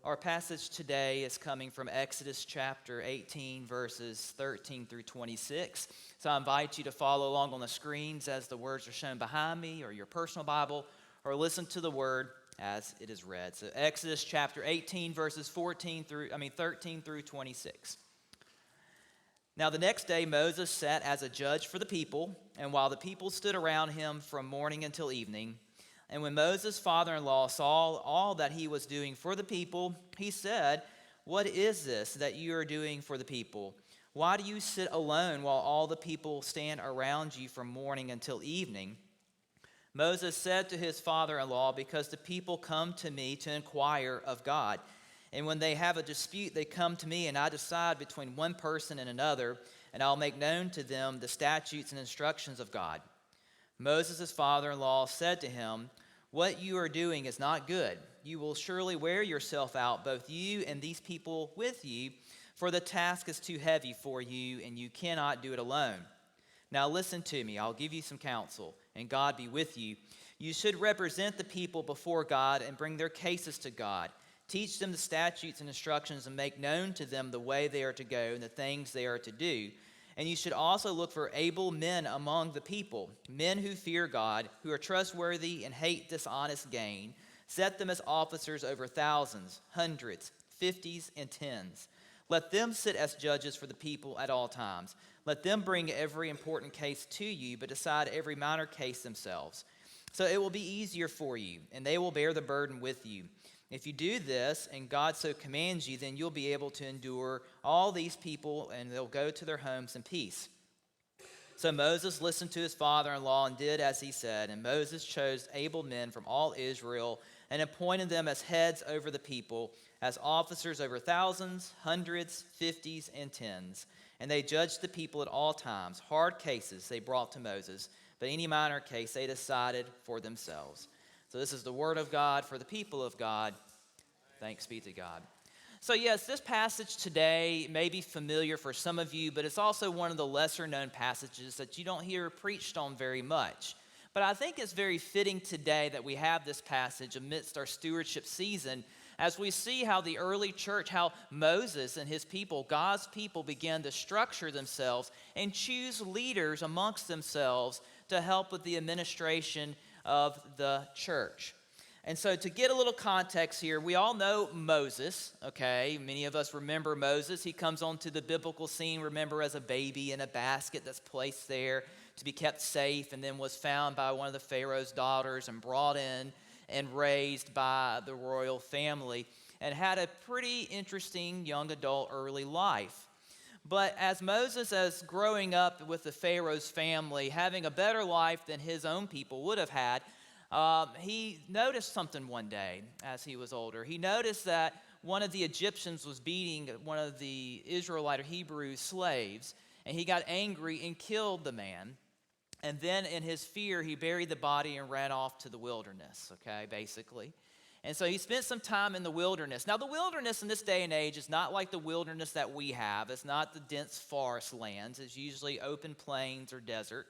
Our passage today is coming from Exodus chapter 18, verses 13 through 26. So I invite you to follow along on the screens as the words are shown behind me, or your personal Bible, or listen to the word as it is read. So Exodus chapter 18, verses 13 through 26. Now the next day Moses sat as a judge for the people, and while the people stood around him from morning until evening, and when Moses' father-in-law saw all that he was doing for the people, he said, "What is this that you are doing for the people? Why do you sit alone while all the people stand around you from morning until evening?" Moses said to his father-in-law, "Because the people come to me to inquire of God. And when they have a dispute, they come to me, and I decide between one person and another, and I'll make known to them the statutes and instructions of God." Moses' father-in-law said to him, "What you are doing is not good. You will surely wear yourself out, both you and these people with you, for the task is too heavy for you, and you cannot do it alone. Now listen to me, I'll give you some counsel, and God be with you. You should represent the people before God and bring their cases to God. Teach them the statutes and instructions and make known to them the way they are to go and the things they are to do. And you should also look for able men among the people, men who fear God, who are trustworthy and hate dishonest gain. Set them as officers over thousands, hundreds, fifties, and tens. Let them sit as judges for the people at all times. Let them bring every important case to you, but decide every minor case themselves. So it will be easier for you, and they will bear the burden with you. If you do this, and God so commands you, then you'll be able to endure all these people, and they'll go to their homes in peace." So Moses listened to his father-in-law and did as he said, and Moses chose able men from all Israel and appointed them as heads over the people, as officers over thousands, hundreds, fifties, and tens. And they judged the people at all times. Hard cases they brought to Moses, but any minor case they decided for themselves. So this is the word of God for the people of God. Thanks be to God. So yes, this passage today may be familiar for some of you, but it's also one of the lesser known passages that you don't hear preached on very much. But I think it's very fitting today that we have this passage amidst our stewardship season, as we see how the early church, how Moses and his people, God's people, began to structure themselves and choose leaders amongst themselves to help with the administration of the church. And so to get a little context here, we all know Moses, okay? Many of us remember Moses. He comes onto the biblical scene, remember, as a baby in a basket that's placed there to be kept safe, and then was found by one of the Pharaoh's daughters and brought in and raised by the royal family, and had a pretty interesting young adult early life. But as Moses is growing up with the Pharaoh's family, having a better life than his own people would have had, he noticed something one day as he was older. He noticed that one of the Egyptians was beating one of the Israelite or Hebrew slaves, and he got angry and killed the man. And then in his fear, he buried the body and ran off to the wilderness, okay, basically. And so he spent some time in the wilderness. Now, the wilderness in this day and age is not like the wilderness that we have. It's not the dense forest lands. It's usually open plains or desert.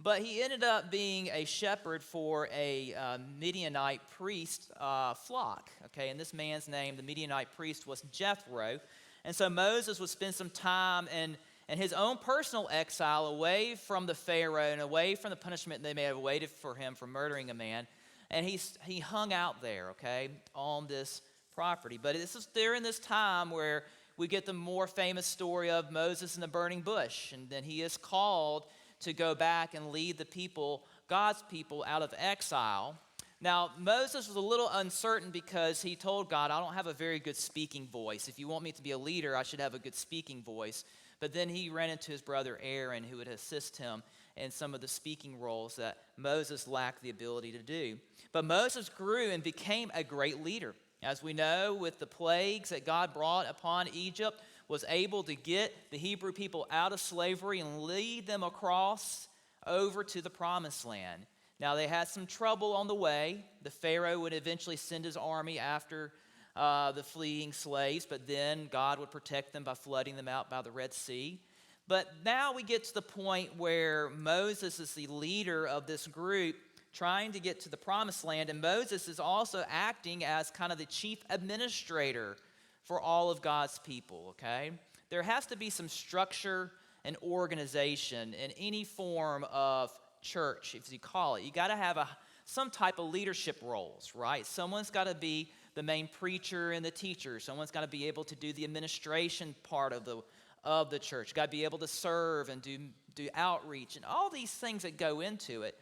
But he ended up being a shepherd for a Midianite priest flock. Okay, and this man's name, the Midianite priest, was Jethro. And so Moses would spend some time in his own personal exile, away from the Pharaoh and away from the punishment they may have awaited for him for murdering a man. And he hung out there, okay, on this property. But this is during this time where we get the more famous story of Moses in the burning bush. And then he is called to go back and lead the people, God's people, out of exile. Now, Moses was a little uncertain because he told God, "I don't have a very good speaking voice. If you want me to be a leader, I should have a good speaking voice." But then he ran into his brother Aaron, who would assist him in some of the speaking roles that Moses lacked the ability to do. But Moses grew and became a great leader. As we know, with the plagues that God brought upon Egypt, was able to get the Hebrew people out of slavery and lead them across over to the promised land. Now, they had some trouble on the way. The Pharaoh would eventually send his army after the fleeing slaves, but then God would protect them by flooding them out by the Red Sea. But now we get to the point where Moses is the leader of this group trying to get to the promised land. And Moses is also acting as kind of the chief administrator for all of God's people, okay? There has to be some structure and organization in any form of church, if you call it. You got to have some type of leadership roles, right? Someone's got to be the main preacher and the teacher. Someone's got to be able to do the administration part of the church. Got to be able to serve and do outreach and all these things that go into it.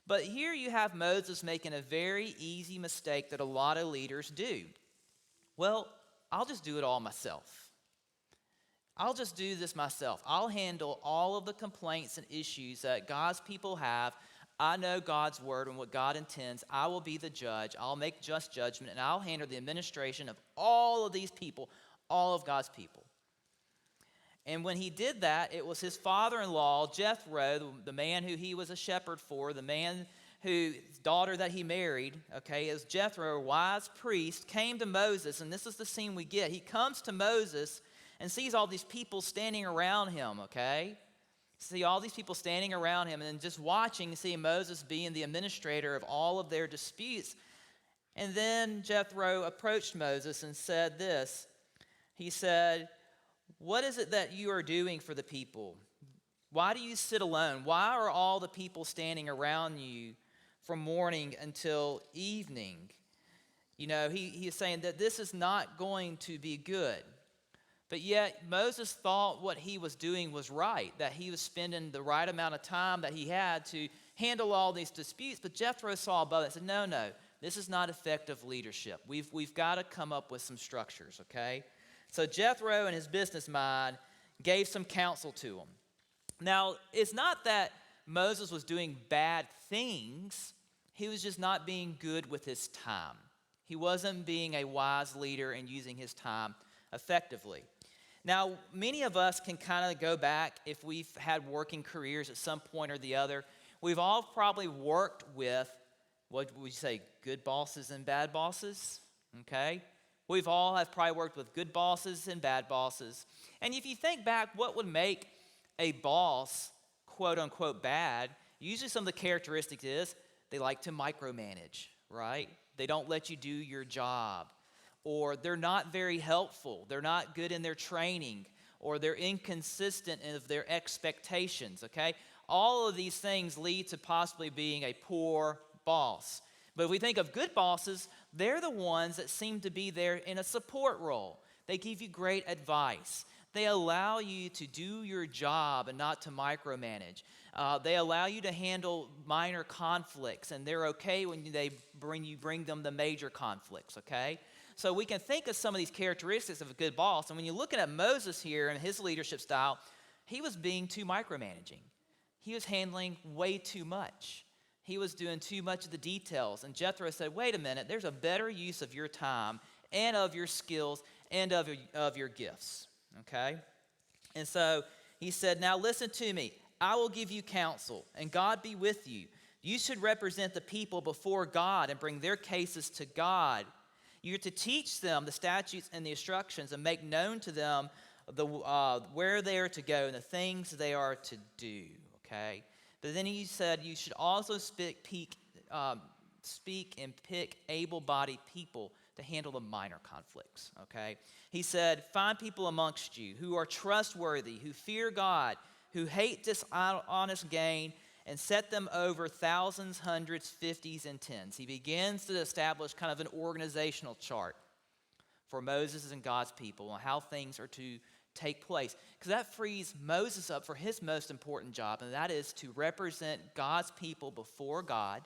But here you have Moses making a very easy mistake that a lot of leaders do. Well, I'll just do it all myself. I'll just do this myself. I'll handle all of the complaints and issues that God's people have. I know God's word and what God intends. I will be the judge. I'll make just judgment, and I'll handle the administration of all of these people, all of God's people. And when he did that, it was his father-in-law, Jethro, the man who he was a shepherd for, the man whose daughter that he married, okay, as Jethro, a wise priest, came to Moses, and this is the scene we get. He comes to Moses and sees all these people standing around him, okay? See all these people standing around him and then just watching and seeing Moses being the administrator of all of their disputes. And then Jethro approached Moses and said this. He said, "What is it that you are doing for the people? Why do you sit alone? Why are all the people standing around you from morning until evening?" You know, he is saying that this is not going to be good. But yet Moses thought what he was doing was right, that he was spending the right amount of time that he had to handle all these disputes. But Jethro saw above it and said, no, this is not effective leadership. We've got to come up with some structures, okay? So Jethro, in his business mind, gave some counsel to him. Now, it's not that Moses was doing bad things. He was just not being good with his time. He wasn't being a wise leader and using his time effectively. Now, many of us can kind of go back if we've had working careers at some point or the other. We've all probably worked with, what would you say, good bosses and bad bosses, okay? We've all have probably worked with good bosses and bad bosses. And if you think back, what would make a boss, quote unquote, bad? Usually some of the characteristics is they like to micromanage, right? They don't let you do your job. Or they're not very helpful, they're not good in their training, or they're inconsistent in their expectations, okay? All of these things lead to possibly being a poor boss. But if we think of good bosses, they're the ones that seem to be there in a support role. They give you great advice. They allow you to do your job and not to micromanage. They allow you to handle minor conflicts, and they're okay when you bring them the major conflicts, okay? So we can think of some of these characteristics of a good boss. And when you're looking at Moses here and his leadership style, he was being too micromanaging. He was handling way too much. He was doing too much of the details. And Jethro said, wait a minute, there's a better use of your time and of your skills and of your gifts, okay? And so he said, now listen to me. I will give you counsel, and God be with you. You should represent the people before God and bring their cases to God. You're to teach them the statutes and the instructions and make known to them where they are to go and the things they are to do, okay? But then he said you should also speak and pick able-bodied people to handle the minor conflicts, okay? He said, find people amongst you who are trustworthy, who fear God, who hate dishonest gain, and set them over thousands, hundreds, fifties, and tens. He begins to establish kind of an organizational chart for Moses and God's people and how things are to take place. Because that frees Moses up for his most important job, and that is to represent God's people before God,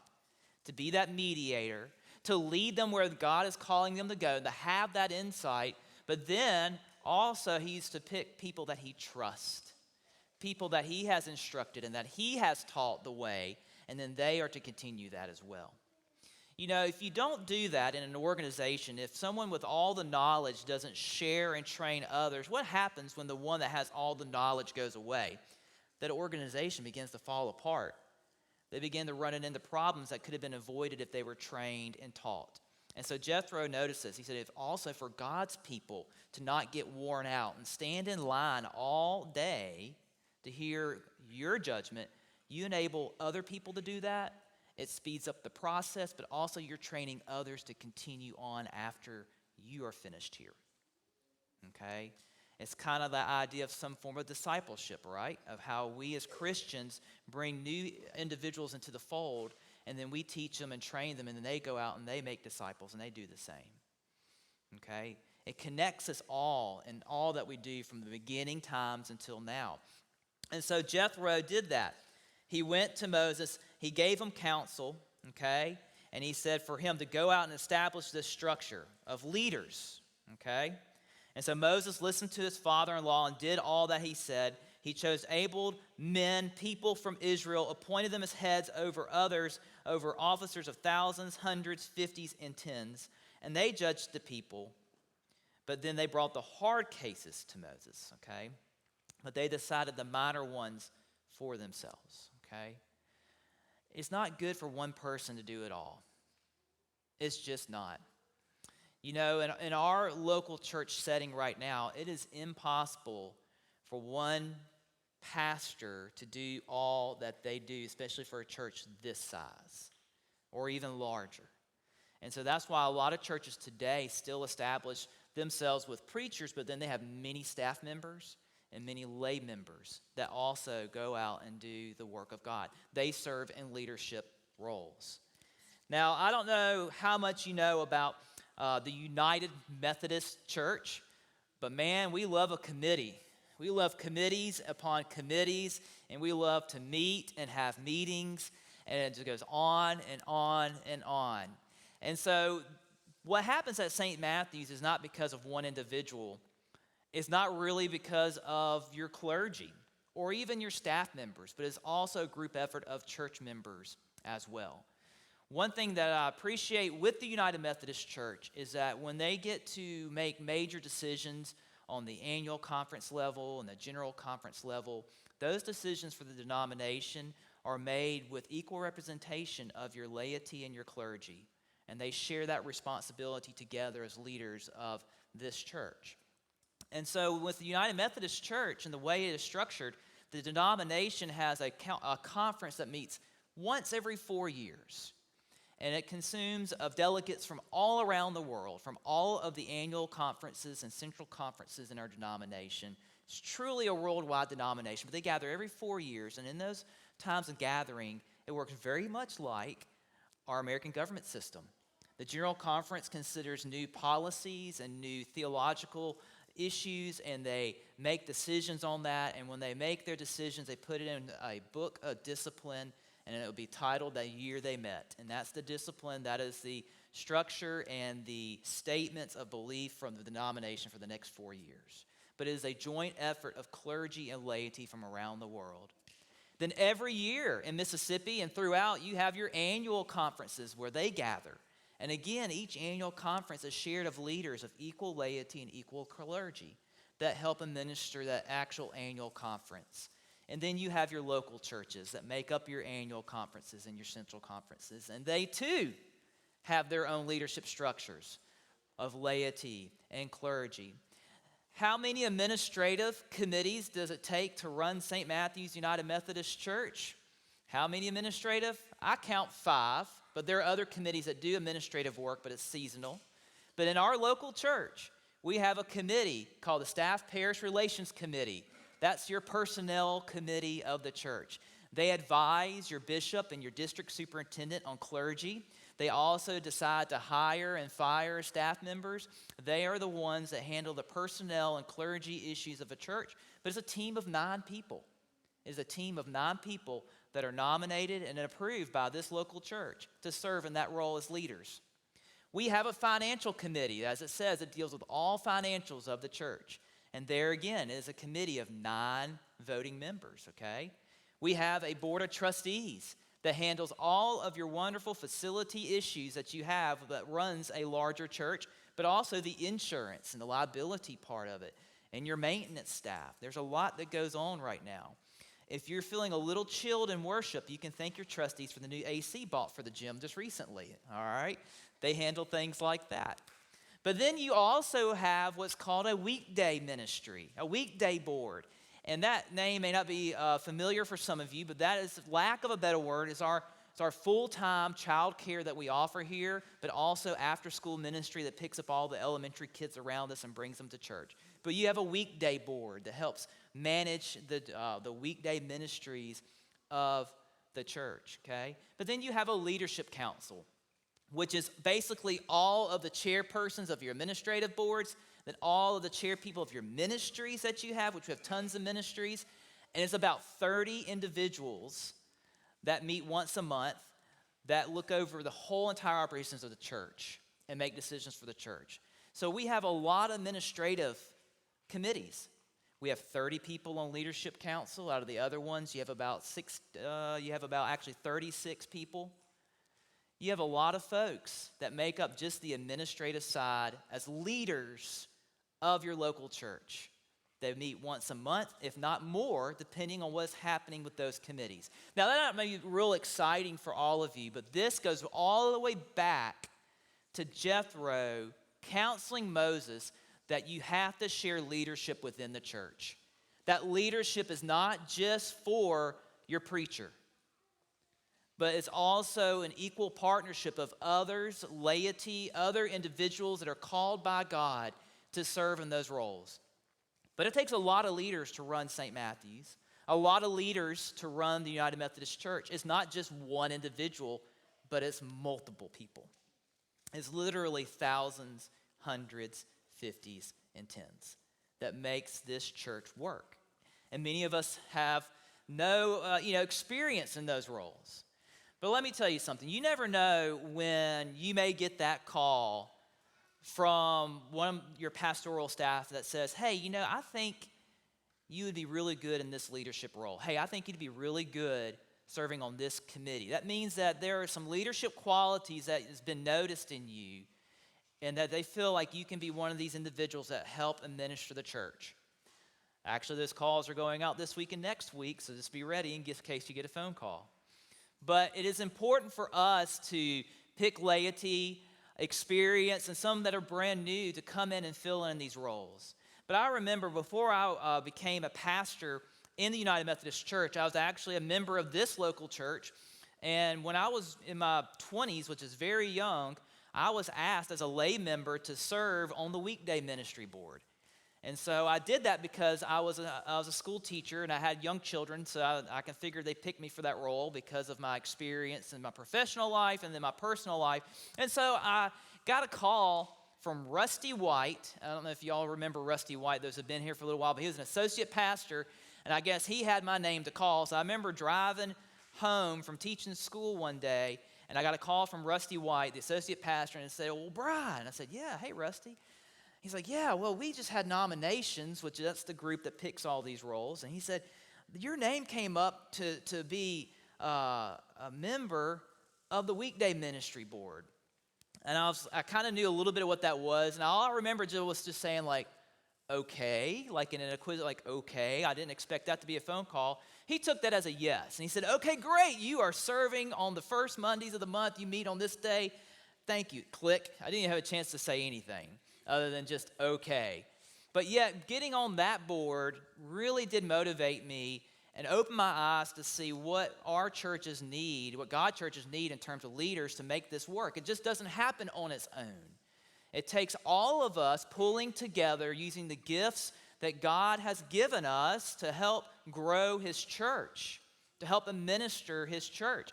to be that mediator, to lead them where God is calling them to go, to have that insight. But then also he's to pick people that he trusts, people that he has instructed and that he has taught the way, and then they are to continue that as well. You know, if you don't do that in an organization, if someone with all the knowledge doesn't share and train others, what happens when the one that has all the knowledge goes away? That organization begins to fall apart. They begin to run into problems that could have been avoided if they were trained and taught. And so Jethro notices, he said, if also for God's people to not get worn out and stand in line all day to hear your judgment, you enable other people to do that, It speeds up the process, but also you're training others to continue on after you are finished here. Okay? It's kind of the idea of some form of discipleship, right? Of how we as Christians bring new individuals into the fold, and then we teach them and train them, and then they go out and they make disciples, and they do the same. Okay? It connects us all in all that we do from the beginning times until now. And so Jethro did that. He went to Moses, he gave him counsel, okay? And he said for him to go out and establish this structure of leaders, okay? And so Moses listened to his father-in-law and did all that he said. He chose able men, people from Israel, appointed them as heads over others, over officers of thousands, hundreds, fifties, and tens. And they judged the people. But then they brought the hard cases to Moses, okay? But they decided the minor ones for themselves, okay? It's not good for one person to do it all. It's just not. You know, in our local church setting right now, it is impossible for one pastor to do all that they do, especially for a church this size or even larger. And so that's why a lot of churches today still establish themselves with preachers, but then they have many staff members and many lay members that also go out and do the work of God. They serve in leadership roles. Now, I don't know how much you know about the United Methodist Church, but man, we love a committee. We love committees upon committees, and we love to meet and have meetings, and it just goes on and on and on. And so what happens at St. Matthew's is not because of one individual. It's not really because of your clergy or even your staff members, but it's also a group effort of church members as well. One thing that I appreciate with the United Methodist Church is that when they get to make major decisions on the annual conference level and the general conference level, those decisions for the denomination are made with equal representation of your laity and your clergy. And they share that responsibility together as leaders of this church. And so with the United Methodist Church and the way it is structured, the denomination has a conference that meets once every 4 years. And it consumes of delegates from all around the world, from all of the annual conferences and central conferences in our denomination. It's truly a worldwide denomination, but they gather every 4 years. And in those times of gathering, it works very much like our American government system. The General Conference considers new policies and new theological issues, and they make decisions on that. And when they make their decisions, they put it in a book of discipline, and it will be titled The Year They Met. And that's the discipline, that is the structure and the statements of belief from the denomination for the next 4 years. But it is a joint effort of clergy and laity from around the world. Then every year in Mississippi and throughout, you have your annual conferences where they gather. And again, each annual conference is shared of leaders of equal laity and equal clergy that help administer that actual annual conference. And then you have your local churches that make up your annual conferences and your central conferences. And they too have their own leadership structures of laity and clergy. How many administrative committees does it take to run St. Matthew's United Methodist Church? How many administrative? I count 5, but there are other committees that do administrative work, but it's seasonal. But in our local church, we have a committee called the Staff Parish Relations Committee. That's your personnel committee of the church. They advise your bishop and your district superintendent on clergy. They also decide to hire and fire staff members. They are the ones that handle the personnel and clergy issues of a church. But it's a team of 9 people. It's a team of 9 people that are nominated and approved by this local church to serve in that role as leaders. We have a financial committee, as it says, it deals with all financials of the church. And there again is a committee of 9 voting members, okay? We have a board of trustees that handles all of your wonderful facility issues that you have that runs a larger church, but also the insurance and the liability part of it, and your maintenance staff. There's a lot that goes on right now. If you're feeling a little chilled in worship, you can thank your trustees for the new AC bought for the gym just recently, all right? They handle things like that. But then you also have what's called a weekday ministry, a weekday board. And that name may not be familiar for some of you, but that is, lack of a better word, is our it's our full-time child care that we offer here, but also after-school ministry that picks up all the elementary kids around us and brings them to church. But you have a weekday board that helps manage the weekday ministries of the church, okay? But then you have a leadership council, which is basically all of the chairpersons of your administrative boards, then all of the chair people of your ministries that you have, which we have tons of ministries. And it's about 30 individuals that meet once a month that look over the whole entire operations of the church and make decisions for the church. So we have a lot of administrative committees. We have 30 people on leadership council. Out of the other ones, you have about 36 people. You have a lot of folks that make up just the administrative side as leaders of your local church. They meet once a month, if not more, depending on what's happening with those committees. Now, that may be real exciting for all of you, but this goes all the way back to Jethro counseling Moses that you have to share leadership within the church. That leadership is not just for your preacher, but it's also an equal partnership of others, laity, other individuals that are called by God to serve in those roles. But it takes a lot of leaders to run St. Matthew's, a lot of leaders to run the United Methodist Church. It's not just one individual, but it's multiple people. It's literally thousands, hundreds, 50s, and 10s that makes this church work. And many of us have no experience in those roles. But let me tell you something. You never know when you may get that call from one of your pastoral staff that says, hey, I think you would be really good in this leadership role. Hey, I think you'd be really good serving on this committee. That means that there are some leadership qualities that has been noticed in you and that they feel like you can be one of these individuals that help and minister the church. Actually, those calls are going out this week and next week, so just be ready in case you get a phone call. But it is important for us to pick laity, experience, and some that are brand new to come in and fill in these roles. But I remember before I became a pastor in the United Methodist Church, I was actually a member of this local church. And when I was in my 20s, which is very young, I was asked as a lay member to serve on the weekday ministry board. And so I did that because I was a school teacher and I had young children, so I can figure they picked me for that role because of my experience in my professional life and then my personal life. And so I got a call from Rusty White. I don't know if y'all remember Rusty White. Those have been here for a little while, but he was an associate pastor, and I guess he had my name to call. So I remember driving home from teaching school one day, and I got a call from Rusty White, the associate pastor, and he said, well, Brian. I said, yeah, hey, Rusty. He's like, yeah, well, we just had nominations, which that's the group that picks all these roles. And he said, your name came up to be a member of the weekday ministry board. And I kind of knew a little bit of what that was. And all I remember was just saying like, okay, like in a quiz, like, okay. I didn't expect that to be a phone call. He took that as a yes. And he said, okay, great. You are serving on the first Mondays of the month. You meet on this day. Thank you. Click. I didn't even have a chance to say anything other than just okay. But yet, getting on that board really did motivate me and open my eyes to see what our churches need, what God churches need in terms of leaders to make this work. It just doesn't happen on its own. It takes all of us pulling together using the gifts that God has given us to help grow His church, to help administer His church.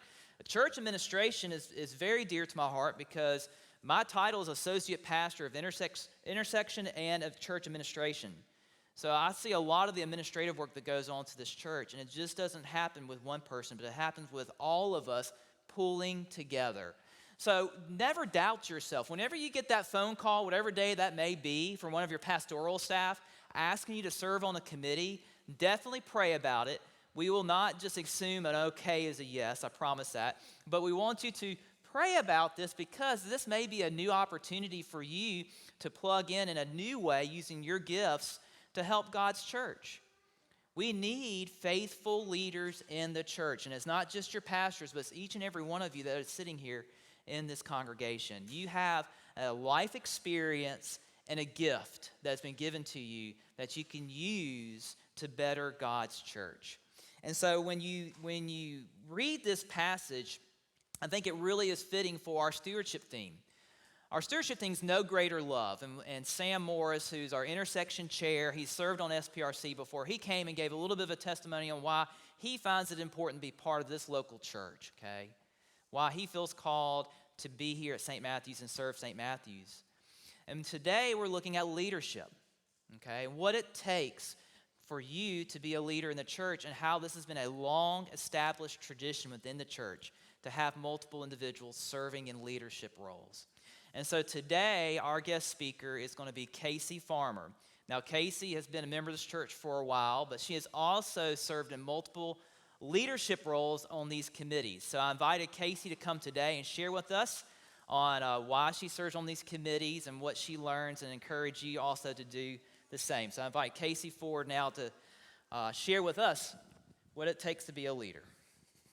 Church administration is very dear to my heart because my title is Associate Pastor of Intersection and of Church Administration. So I see a lot of the administrative work that goes on to this church, and it just doesn't happen with one person, but it happens with all of us pulling together. So never doubt yourself. Whenever you get that phone call, whatever day that may be, from one of your pastoral staff asking you to serve on a committee, definitely pray about it. We will not just assume an okay is a yes, I promise that, but we want you to pray about this because this may be a new opportunity for you to plug in a new way using your gifts to help God's church. We need faithful leaders in the church, and it's not just your pastors, but it's each and every one of you that is sitting here in this congregation. You have a life experience and a gift that's been given to you that you can use to better God's church. And so when you read this passage I think it really is fitting for our stewardship theme. Our stewardship theme is No Greater Love. And Sam Morris, who's our intersection chair, he served on SPRC before. He came and gave a little bit of a testimony on why he finds it important to be part of this local church, okay? Why he feels called to be here at St. Matthew's and serve St. Matthew's. And today we're looking at leadership, okay? What it takes for you to be a leader in the church and how this has been a long established tradition within the church to have multiple individuals serving in leadership roles. And so today, our guest speaker is going to be Casey Farmer. Now, Casey has been a member of this church for a while, but she has also served in multiple leadership roles on these committees. So I invited Casey to come today and share with us on why she serves on these committees and what she learns, and encourage you also to do the same. So I invite Casey forward now to share with us what it takes to be a leader.